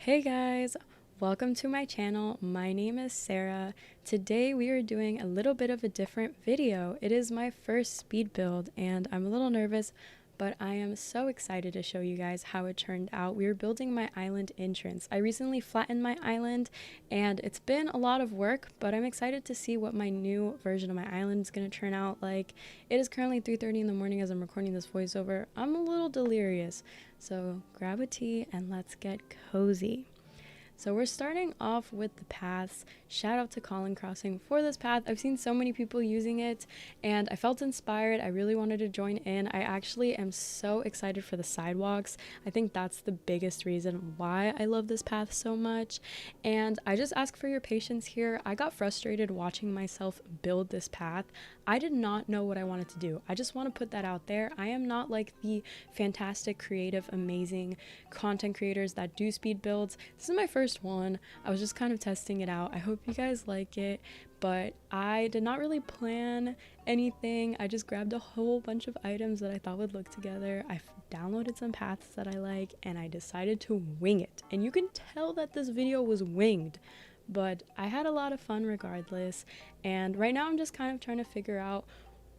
Hey guys, welcome to my channel. My name is Sarah. Today we are doing a little bit of a different video. It is my first speed build and I'm a little nervous, but I am so excited to show you guys how it turned out. We are building my island entrance. I recently flattened my island and it's been a lot of work, but I'm excited to see what my new version of my island is going to turn out like. It is currently 3:30 in the morning as I'm recording this voiceover. I'm a little delirious, so grab a tea and let's get cozy. So we're starting off with the paths. Shout out to Colin Crossing for this path. I've seen so many people using it and I felt inspired. I really wanted to join in. I actually am so excited for the sidewalks. I think that's the biggest reason why I love this path so much. And I just ask for your patience here. I got frustrated watching myself build this path. I did not know what I wanted to do. I just want to put that out there. I am not like the fantastic, creative, amazing content creators that do speed builds. This is my first one. I was just kind of testing it out. I hope you guys like it, but I did not really plan anything. I just grabbed a whole bunch of items that I thought would look together. I downloaded some paths that I like and I decided to wing it. And you can tell that this video was winged, but I had a lot of fun regardless. And right now I'm just kind of trying to figure out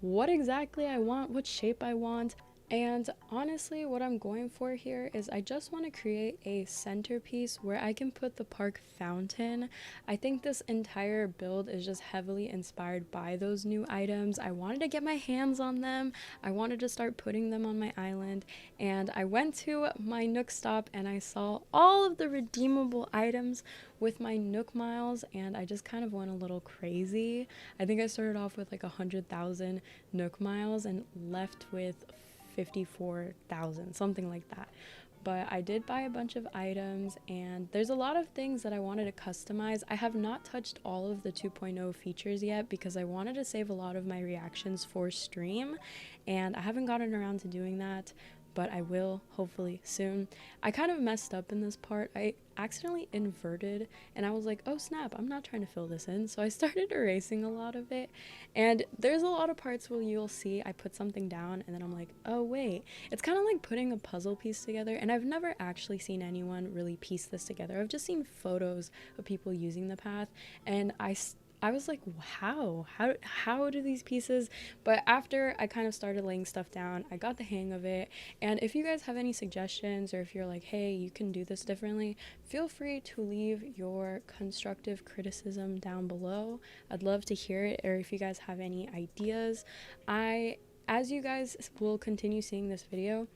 what exactly I want, what shape I want. And honestly, what I'm going for here is I just want to create a centerpiece where I can put the park fountain. I think this entire build is just heavily inspired by those new items. I wanted to get my hands on them. I wanted to start putting them on my island. And I went to my Nook stop and I saw all of the redeemable items with my Nook miles, and I just kind of went a little crazy. I think I started off with like 100,000 Nook miles and left with 54,000, something like that. But I did buy a bunch of items and there's a lot of things that I wanted to customize. I have not touched all of the 2.0 features yet because I wanted to save a lot of my reactions for stream and I haven't gotten around to doing that, but I will hopefully soon. I kind of messed up in this part. I accidentally inverted and I was like, oh snap, I'm not trying to fill this in. So I started erasing a lot of it. And there's a lot of parts where you'll see I put something down and then I'm like, oh wait. It's kind of like putting a puzzle piece together, and I've never actually seen anyone really piece this together. I've just seen photos of people using the path and I was like, how do these pieces? But after I kind of started laying stuff down, I got the hang of it. And if you guys have any suggestions or if you're like, hey, you can do this differently, feel free to leave your constructive criticism down below. I'd love to hear it. Or if you guys have any ideas, as you guys will continue seeing this video,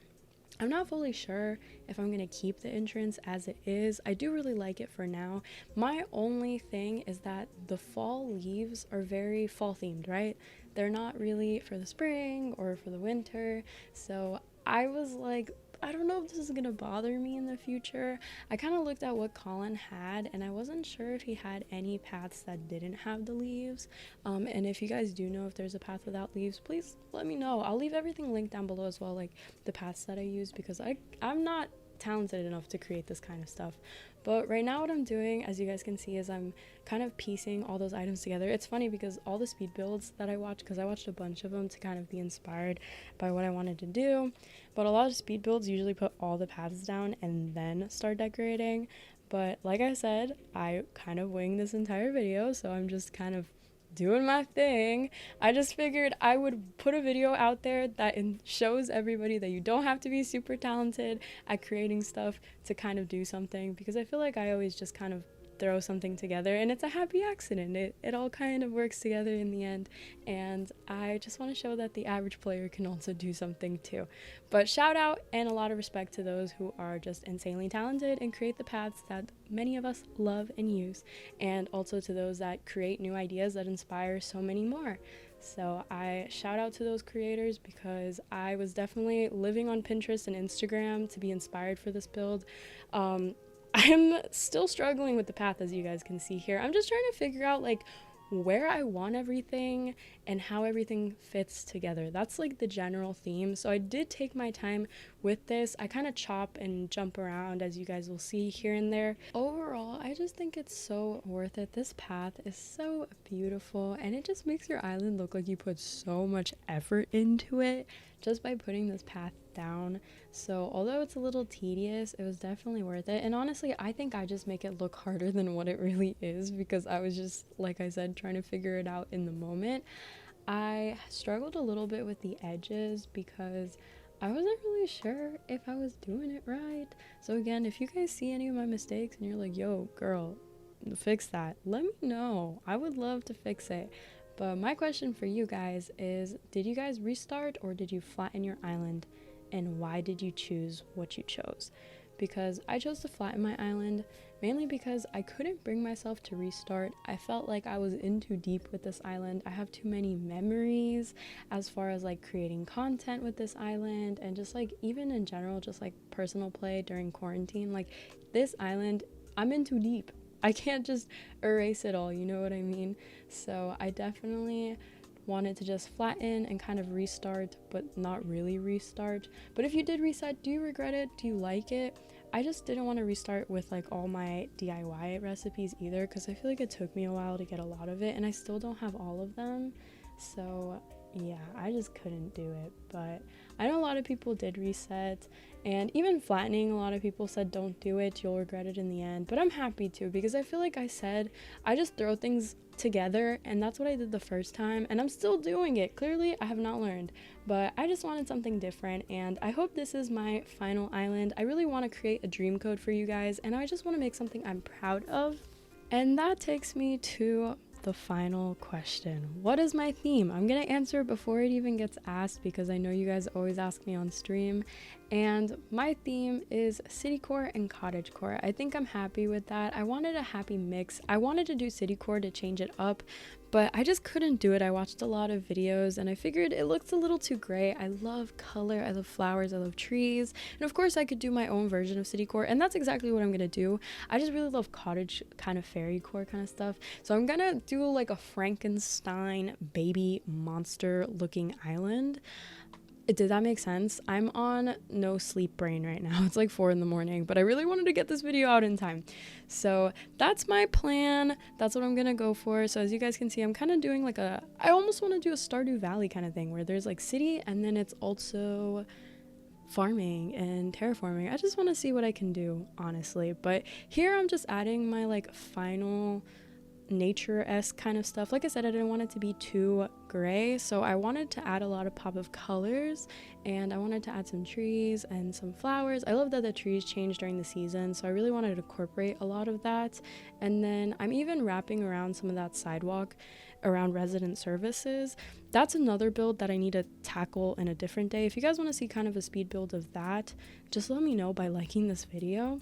I'm not fully sure if I'm going to keep the entrance as it is. I do really like it for now. My only thing is that the fall leaves are very fall themed, right? They're not really for the spring or for the winter. So I was like, I don't know if this is going to bother me in the future. I kind of looked at what Colin had and I wasn't sure if he had any paths that didn't have the leaves. And if you guys do know if there's a path without leaves, please let me know. I'll leave everything linked down below as well, like the paths that I use, because I'm not talented enough to create this kind of stuff. But right now what I'm doing, as you guys can see, is I'm kind of piecing all those items together. It's funny because all the speed builds that I watched, because I watched a bunch of them to kind of be inspired by what I wanted to do, but a lot of speed builds usually put all the paths down and then start decorating. But like I said, I kind of winged this entire video, so I'm just kind of doing my thing. I just figured I would put a video out there that shows everybody that you don't have to be super talented at creating stuff to kind of do something, because I feel like I always just kind of throw something together and it's a happy accident. It all kind of works together in the end, and I just want to show that the average player can also do something too. But shout out and a lot of respect to those who are just insanely talented and create the paths that many of us love and use, and also to those that create new ideas that inspire so many more. So I shout out to those creators because I was definitely living on Pinterest and Instagram to be inspired for this build. I'm still struggling with the path, as you guys can see here. I'm just trying to figure out like where I want everything and how everything fits together. That's like the general theme. So I did take my time with this. I kind of chop and jump around, as you guys will see here and there. Overall, I just think it's so worth it. This path is so beautiful, and it just makes your island look like you put so much effort into it just by putting this path down. So although it's a little tedious, it was definitely worth it. And honestly, I think I just make it look harder than what it really is, because I was just, like I said, trying to figure it out in the moment. I struggled a little bit with the edges because I wasn't really sure if I was doing it right. So again, if you guys see any of my mistakes and you're like, yo girl, fix that, let me know. I would love to fix it. But my question for you guys is, did you guys restart or did you flatten your island, and why did you choose what you chose? Because I chose to flatten my island mainly because I couldn't bring myself to restart. I felt like I was in too deep with this island. I have too many memories as far as like creating content with this island, and just like even in general, just like personal play during quarantine. Like this island, I'm in too deep. I can't just erase it all, you know what I mean? So I definitely wanted to just flatten and kind of restart, but not really restart. But if you did reset, do you regret it? Do you like it? I just didn't want to restart with like all my DIY recipes either, because I feel like it took me a while to get a lot of it, and I still don't have all of them. So yeah, I just couldn't do it. But I know a lot of people did reset, and even flattening, a lot of people said don't do it, you'll regret it in the end. But I'm happy to, because I feel like I said I just throw things together, and that's what I did the first time, and I'm still doing it. Clearly I have not learned, but I just wanted something different, and I hope this is my final island. I really want to create a dream code for you guys, and I just want to make something I'm proud of. And that takes me to the final question. What is my theme? I'm gonna answer before it even gets asked, because I know you guys always ask me on stream, and my theme is Citycore and Cottagecore. I think I'm happy with that. I wanted a happy mix. I wanted to do Citycore to change it up, but I just couldn't do it. I watched a lot of videos and I figured it looks a little too gray. I love color, I love flowers, I love trees, and of course I could do my own version of Citycore, and that's exactly what I'm gonna do. I just really love cottage kind of fairy core kind of stuff, so I'm gonna do like a Frankenstein baby monster looking island. Did that make sense? I'm on no sleep brain right now. It's like 4 in the morning, but I really wanted to get this video out in time. So that's my plan. That's what I'm gonna go for. So as you guys can see, I'm kind of doing like I almost want to do a Stardew Valley kind of thing, where there's like city and then it's also farming and terraforming. I just want to see what I can do, honestly. But here I'm just adding my like final nature-esque kind of stuff. Like I said, I didn't want it to be too gray, so I wanted to add a lot of pop of colors, and I wanted to add some trees and some flowers. I love that the trees change during the season, so I really wanted to incorporate a lot of that. And then I'm even wrapping around some of that sidewalk around resident services. That's another build that I need to tackle in a different day. If you guys want to see kind of a speed build of that, just let me know by liking this video.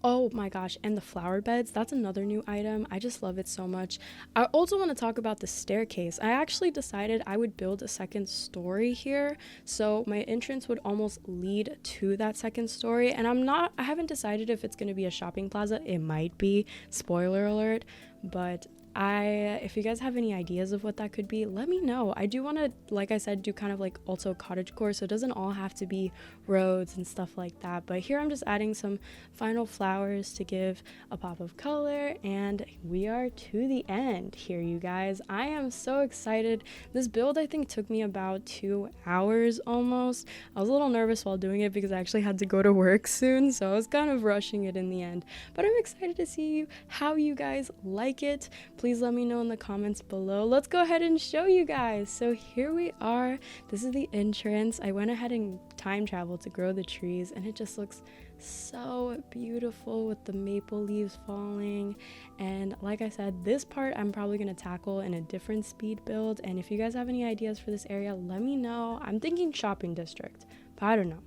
Oh my gosh, and the flower beds, that's another new item. I just love it so much. I also want to talk about the staircase. I actually decided I would build a second story here, so my entrance would almost lead to that second story, and I haven't decided if it's going to be a shopping plaza. It might be, spoiler alert, but if you guys have any ideas of what that could be, let me know. I do want to, like I said, do kind of like also cottagecore, so it doesn't all have to be roads and stuff like that. But here I'm just adding some final flowers to give a pop of color, and we are to the end here, you guys. I am so excited. This build I think took me about 2 hours almost. I was a little nervous while doing it because I actually had to go to work soon, so I was kind of rushing it in the end. But I'm excited to see how you guys like it. Please let me know in the comments below. Let's go ahead and show you guys. So here we are. This is the entrance. I went ahead and time traveled to grow the trees, and it just looks so beautiful with the maple leaves falling. And like I said, this part I'm probably going to tackle in a different speed build, and if you guys have any ideas for this area, let me know. I'm thinking shopping district, but I don't know.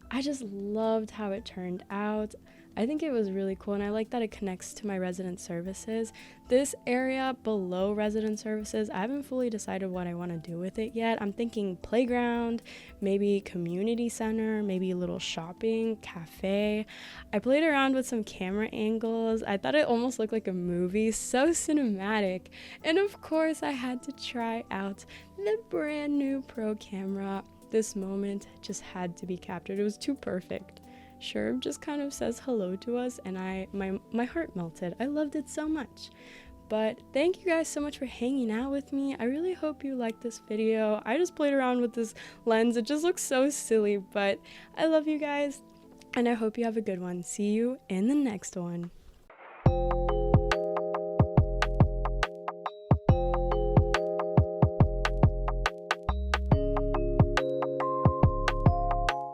I just loved how it turned out. I think it was really cool, and I like that it connects to my resident services. This area below resident services, I haven't fully decided what I want to do with it yet. I'm thinking playground, maybe community center, maybe a little shopping, cafe. I played around with some camera angles. I thought it almost looked like a movie, so cinematic. And of course, I had to try out the brand new Pro camera. this moment just had to be captured. It was too perfect. Sherb just kind of says hello to us, and my heart melted. I loved it so much. But thank you guys so much for hanging out with me. I really hope you liked this video. I just played around with this lens. It just looks so silly, but I love you guys, and I hope you have a good one. See you in the next one.